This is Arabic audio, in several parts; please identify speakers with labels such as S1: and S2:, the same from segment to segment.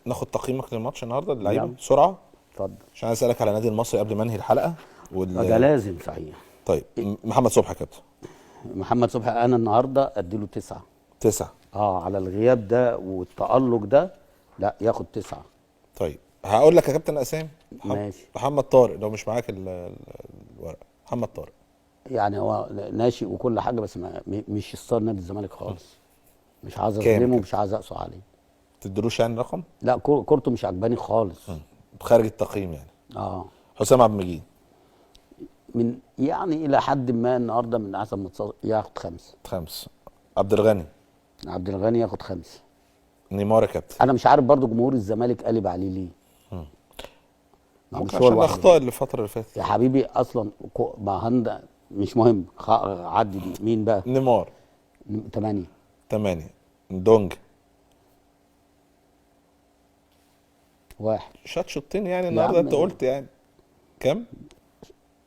S1: ناخد تقييمك للماتش النهارده اللعيبه
S2: يلا.
S1: بسرعه،
S2: اتفضل.
S1: عشان اسالك على النادي المصري قبل ما انهي الحلقه
S2: ده لازم صحيح.
S1: طيب محمد صبحي كابتن.
S2: محمد صبحي انا النهارده اديله 9.
S1: 9.
S2: على الغياب ده والتألق ده، لا ياخد 9.
S1: طيب هقول لك يا كابتن اسامي.
S2: ماشي.
S1: محمد طارق لو مش معاك الورق. محمد طارق
S2: يعني هو ناشئ وكل حاجه، بس مش ستار نادي الزمالك خالص. مش عايز
S1: كام
S2: اظلمه
S1: كده؟
S2: ومش عايز اقسو عليه.
S1: تدلوش يعني رقم؟
S2: لا كورته مش عجباني خالص.
S1: خارج التقييم يعني. حسام عبد المجيد
S2: من يعني الى حد ما النهارده من احسن متصدر، ياخد 5.
S1: 5. عبد الغني.
S2: عبد الغني ياخد 5.
S1: نيمار يا كابتن.
S2: انا مش عارف برضو جمهور الزمالك قلب عليه ليه.
S1: ممكن
S2: مش هو
S1: عشان
S2: لوحده.
S1: الاخطاء اللي الفتره اللي فاتت.
S2: يا حبيبي اصلا ما هند مش مهم، عدي دي. مين بقى؟
S1: نيمار
S2: 8.
S1: 8. دونج
S2: 1.
S1: شاط شوطين يعني النهارده، انت قلت يعني كام؟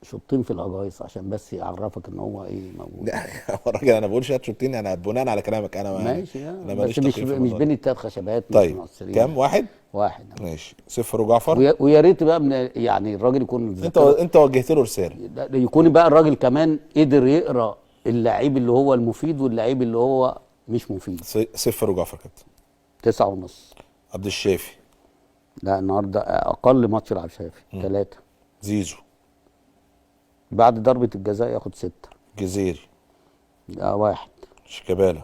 S2: شوطين في الاجايص عشان بس يعرفك ان هو ايه موجود.
S1: لا يا راجل انا بقول شاط شوطين يعني بناء على كلامك انا
S2: ماشي
S1: انا
S2: بس
S1: ماليش
S2: مش
S1: تقييم في
S2: مش
S1: الموضوع
S2: بين
S1: ده.
S2: التلات خشبات.
S1: طيب
S2: مش مؤثرين.
S1: كام؟ 1.
S2: 1.
S1: ماشي. 0 وجعفر.
S2: ويا ريت بقى يعني الراجل يكون
S1: انت وجهت له رساله.
S2: يكون بقى الراجل كمان قدر يقرا اللعيب اللي هو المفيد واللعيب اللي هو مش مفيد.
S1: 0 وجعفر كابتن.
S2: 9.5.
S1: عبد الشافي.
S2: لا النهارده اقل ماتش لعب شافي. 3.
S1: زيزو.
S2: بعد ضربه الجزاء ياخد 6.
S1: جزيري.
S2: 1.
S1: شيكابالا.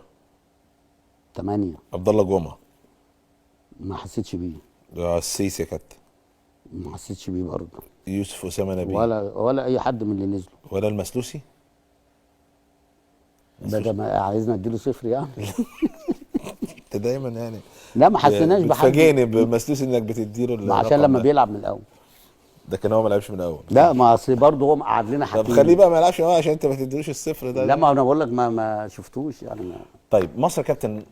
S2: 8.
S1: عبد الله جمعه.
S2: ما حسيتش بيه.
S1: السيسي يا كابتن.
S2: ما حسيتش بيه برضه.
S1: يوسف اسامه نبيل.
S2: ولا اي حد من اللي نزلوا.
S1: ولا المسلوسي.
S2: بدل ما عايزنا اديله 0 يعني.
S1: انت دايما يعني
S2: لا ما حسيناش بحد.
S1: بتفاجئني بمسلوسي انك بتديله
S2: عشان لما بيلعب من الاول.
S1: ده كان هو ما لعبش من الاول.
S2: لا ما اصل برضه هو قعد لنا
S1: طب
S2: حكيم.
S1: خليه بقى ما يلعبش من الاول عشان انت ما تديلوش الصفر ده.
S2: لا ما انا بقول لك ما شفتوش يعني.
S1: طيب مصر يا كابتن